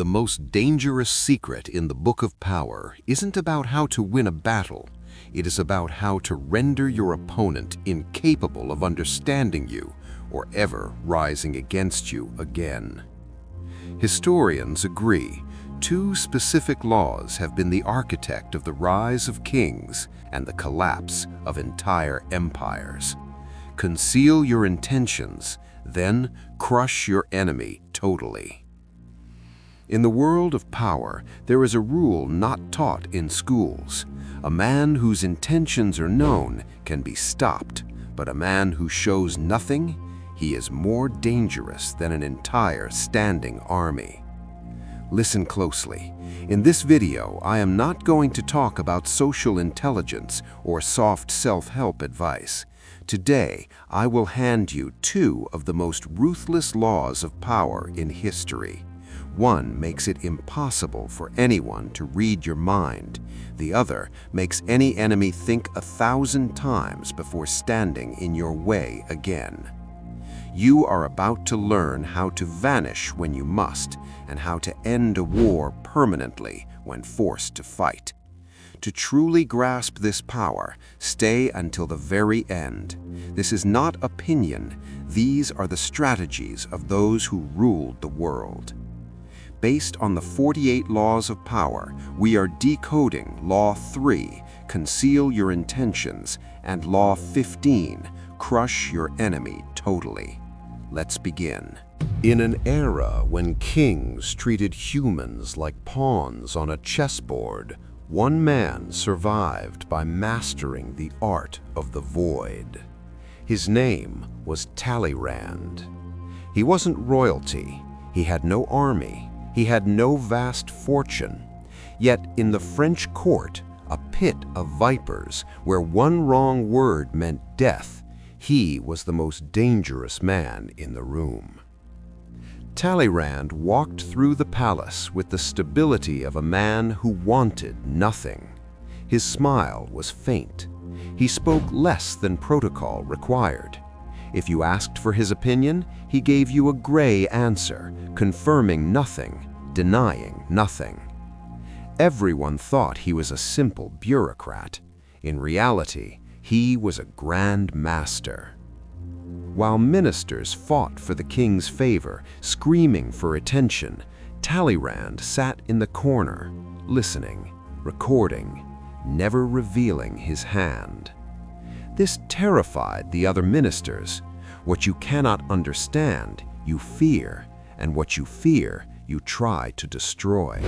The most dangerous secret in the Book of Power isn't about how to win a battle. It is about how to render your opponent incapable of understanding you or ever rising against you again. Historians agree, two specific laws have been the architect of the rise of kings and the collapse of entire empires. Conceal your intentions, then crush your enemy totally. In the world of power, there is a rule not taught in schools. A man whose intentions are known can be stopped, but a man who shows nothing, he is more dangerous than an entire standing army. Listen closely. In this video, I am not going to talk about social intelligence or soft self-help advice. Today, I will hand you two of the most ruthless laws of power in history. One makes it impossible for anyone to read your mind. The other makes any enemy think 1,000 times before standing in your way again. You are about to learn how to vanish when you must, and how to end a war permanently when forced to fight. To truly grasp this power, stay until the very end. This is not opinion. These are the strategies of those who ruled the world. Based on the 48 laws of power, we are decoding Law 3, Conceal Your Intentions, and Law 15, Crush Your Enemy Totally. Let's begin. In an era when kings treated humans like pawns on a chessboard, one man survived by mastering the art of the void. His name was Talleyrand. He wasn't royalty. He had no army. He had no vast fortune. Yet in the French court, a pit of vipers, where one wrong word meant death, he was the most dangerous man in the room. Talleyrand walked through the palace with the stability of a man who wanted nothing. His smile was faint. He spoke less than protocol required. If you asked for his opinion, he gave you a gray answer, confirming nothing, denying nothing. Everyone thought he was a simple bureaucrat. In reality, he was a grand master. While ministers fought for the king's favor, screaming for attention, Talleyrand sat in the corner, listening, recording, never revealing his hand. This terrified the other ministers. What you cannot understand, you fear, and what you fear, you try to destroy.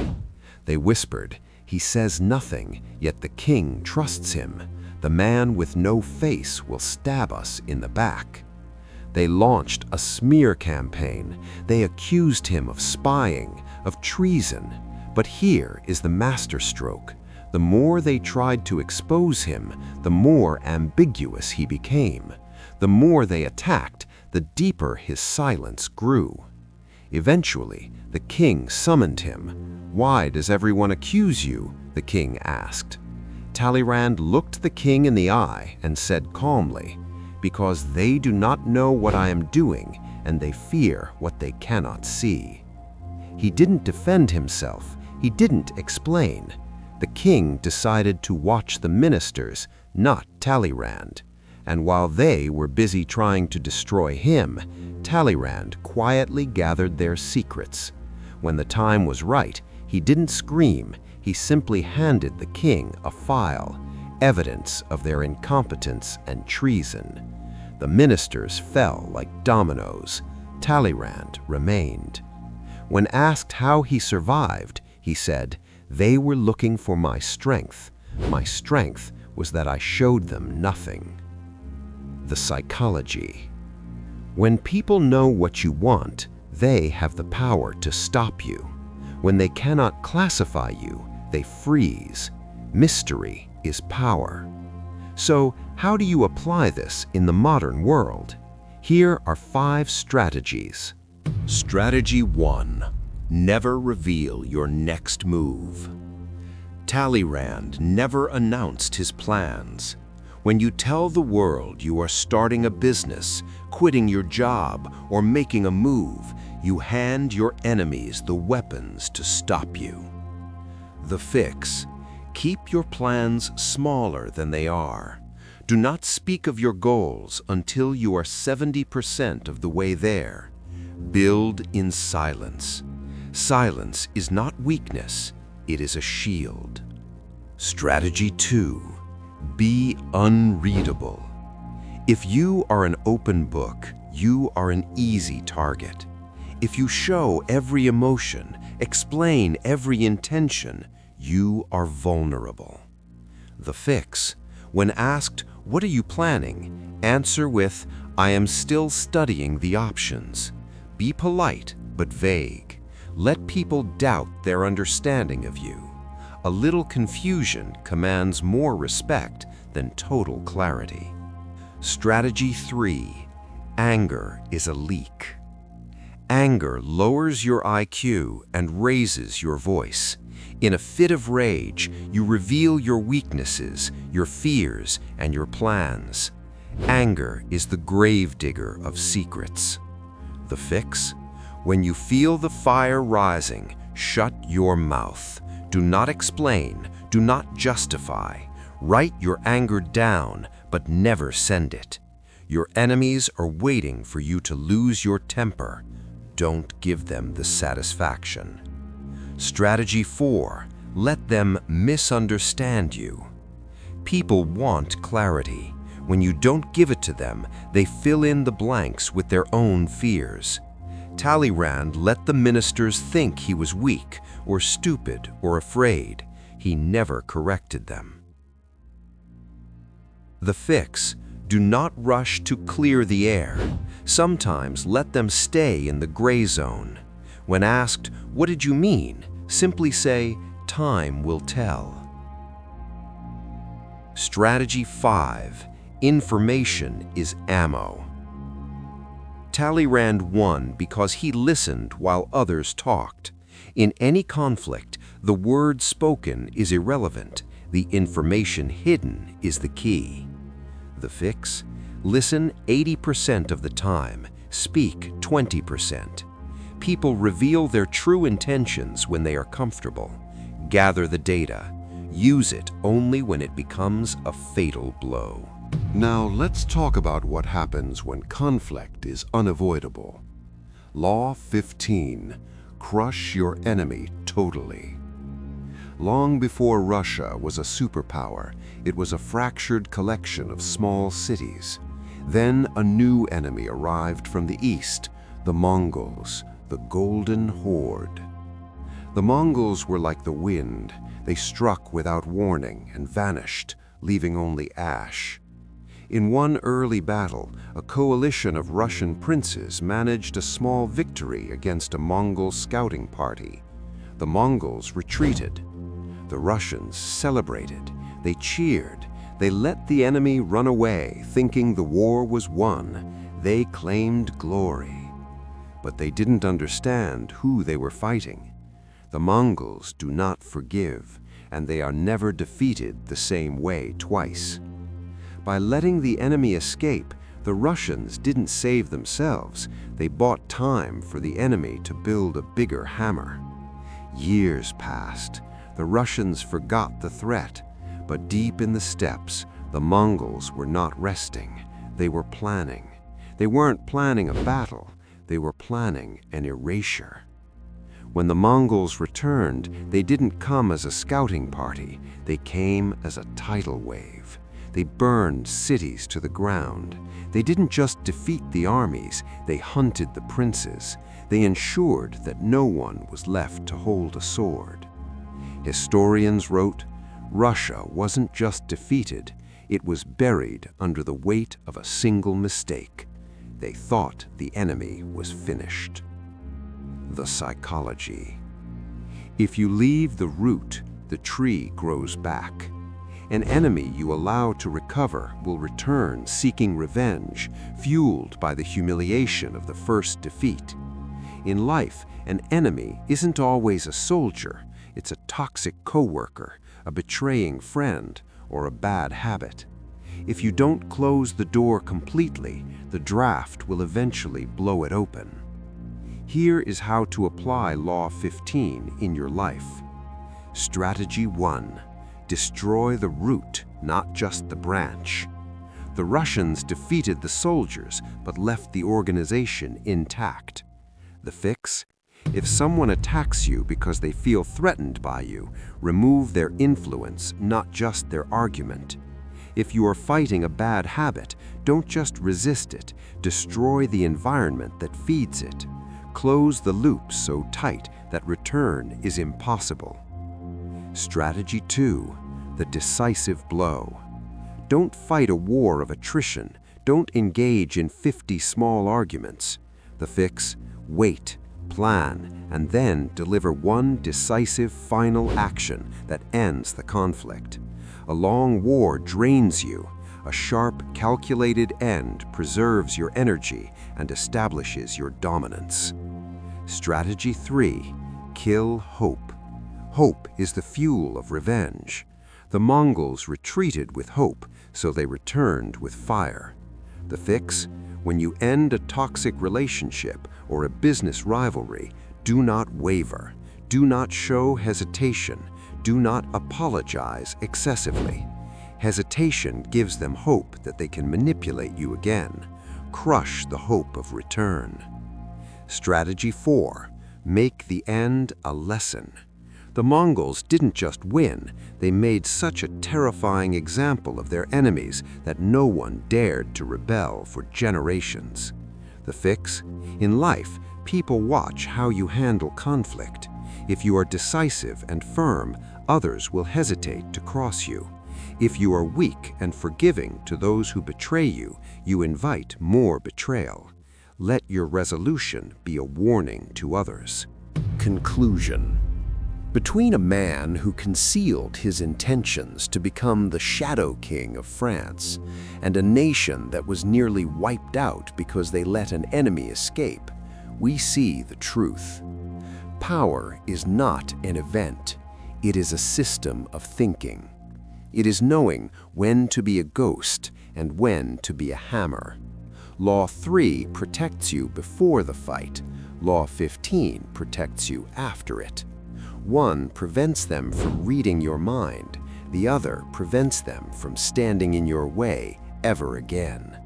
They whispered, "He says nothing, yet the king trusts him. The man with no face will stab us in the back." They launched a smear campaign. They accused him of spying, of treason. But here is the masterstroke. The more they tried to expose him, the more ambiguous he became. The more they attacked, the deeper his silence grew. Eventually, the king summoned him. "Why does everyone accuse you?" the king asked. Talleyrand looked the king in the eye and said calmly, "Because they do not know what I am doing, and they fear what they cannot see." He didn't defend himself. He didn't explain. The king decided to watch the ministers, not Talleyrand. And while they were busy trying to destroy him, Talleyrand quietly gathered their secrets. When the time was right, he didn't scream. He simply handed the king a file, evidence of their incompetence and treason. The ministers fell like dominoes. Talleyrand remained. When asked how he survived, he said, "They were looking for my strength. My strength was that I showed them nothing." The psychology. When people know what you want, they have the power to stop you. When they cannot classify you, they freeze. Mystery is power. So, how do you apply this in the modern world? Here are 5 strategies. Strategy 1. Never reveal your next move. Talleyrand never announced his plans. When you tell the world you are starting a business, quitting your job, or making a move, You hand your enemies the weapons to stop you. The fix: keep your plans smaller than they are. Do not speak of your goals until you are 70% of the way there. Build in silence. Silence is not weakness, it is a shield. Strategy 2. Be unreadable. If you are an open book, you are an easy target. If you show every emotion, explain every intention, you are vulnerable. The fix: when asked, "What are you planning?" answer with, "I am still studying the options." Be polite but vague. Let people doubt their understanding of you. A little confusion commands more respect than total clarity. Strategy 3. Anger is a leak. Anger lowers your IQ and raises your voice. In a fit of rage, you reveal your weaknesses, your fears, and your plans. Anger is the gravedigger of secrets. The fix: when you feel the fire rising, shut your mouth. Do not explain, do not justify. Write your anger down, but never send it. Your enemies are waiting for you to lose your temper. Don't give them the satisfaction. Strategy 4. Let them misunderstand you. People want clarity. When you don't give it to them, they fill in the blanks with their own fears. Talleyrand let the ministers think he was weak or stupid or afraid. He never corrected them. The fix: do not rush to clear the air. Sometimes let them stay in the gray zone. When asked, "What did you mean?" simply say, "Time will tell." Strategy 5. Information is ammo. Talleyrand won because he listened while others talked. In any conflict, the word spoken is irrelevant. The information hidden is the key. The fix: listen 80% of the time, speak 20%. People reveal their true intentions when they are comfortable. Gather the data. Use it only when it becomes a fatal blow. Now let's talk about what happens when conflict is unavoidable. Law 15. Crush your enemy totally. Long before Russia was a superpower, it was a fractured collection of small cities. Then a new enemy arrived from the east, the Mongols, the Golden Horde. The Mongols were like the wind. They struck without warning and vanished, leaving only ash. In one early battle, a coalition of Russian princes managed a small victory against a Mongol scouting party. The Mongols retreated. The Russians celebrated. They cheered. They let the enemy run away, thinking the war was won. They claimed glory. But they didn't understand who they were fighting. The Mongols do not forgive, and they are never defeated the same way twice. By letting the enemy escape, the Russians didn't save themselves. They bought time for the enemy to build a bigger hammer. Years passed. The Russians forgot the threat, but deep in the steppes, the Mongols were not resting. They were planning. They weren't planning a battle. They were planning an erasure. When the Mongols returned, they didn't come as a scouting party. They came as a tidal wave. They burned cities to the ground. They didn't just defeat the armies, they hunted the princes. They ensured that no one was left to hold a sword. Historians wrote, Russia wasn't just defeated, it was buried under the weight of a single mistake. They thought the enemy was finished. The psychology. If you leave the root, the tree grows back. An enemy you allow to recover will return seeking revenge, fueled by the humiliation of the first defeat. In life, an enemy isn't always a soldier. It's a toxic coworker, a betraying friend, or a bad habit. If you don't close the door completely, the draft will eventually blow it open. Here is how to apply Law 15 in your life. Strategy 1. Destroy the root, not just the branch. The Russians defeated the soldiers but left the organization intact. The fix? If someone attacks you because they feel threatened by you, remove their influence, not just their argument. If you are fighting a bad habit, don't just resist it, destroy the environment that feeds it. Close the loop so tight that return is impossible. Strategy 2. The decisive blow. Don't fight a war of attrition. Don't engage in 50 small arguments. The fix? Wait, plan, and then deliver one decisive final action that ends the conflict. A long war drains you. A sharp, calculated end preserves your energy and establishes your dominance. Strategy 3. Kill hope. Hope is the fuel of revenge. The Mongols retreated with hope, so they returned with fire. The fix? When you end a toxic relationship or a business rivalry, do not waver. Do not show hesitation. Do not apologize excessively. Hesitation gives them hope that they can manipulate you again. Crush the hope of return. Strategy 4. Make the end a lesson. The Mongols didn't just win, they made such a terrifying example of their enemies that no one dared to rebel for generations. The fix? In life, people watch how you handle conflict. If you are decisive and firm, others will hesitate to cross you. If you are weak and forgiving to those who betray you, you invite more betrayal. Let your resolution be a warning to others. Conclusion. Between a man who concealed his intentions to become the Shadow King of France and a nation that was nearly wiped out because they let an enemy escape, we see the truth. Power is not an event. It is a system of thinking. It is knowing when to be a ghost and when to be a hammer. Law 3 protects you before the fight. Law 15 protects you after it. One prevents them from reading your mind. The other prevents them from standing in your way ever again.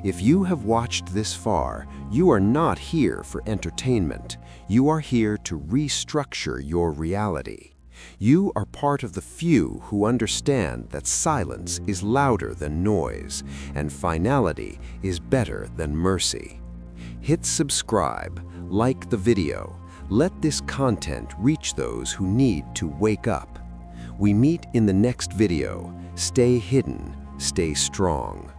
If you have watched this far, you are not here for entertainment. You are here to restructure your reality. You are part of the few who understand that silence is louder than noise, and finality is better than mercy. Hit subscribe, like the video. Let this content reach those who need to wake up. We meet in the next video. Stay hidden, stay strong.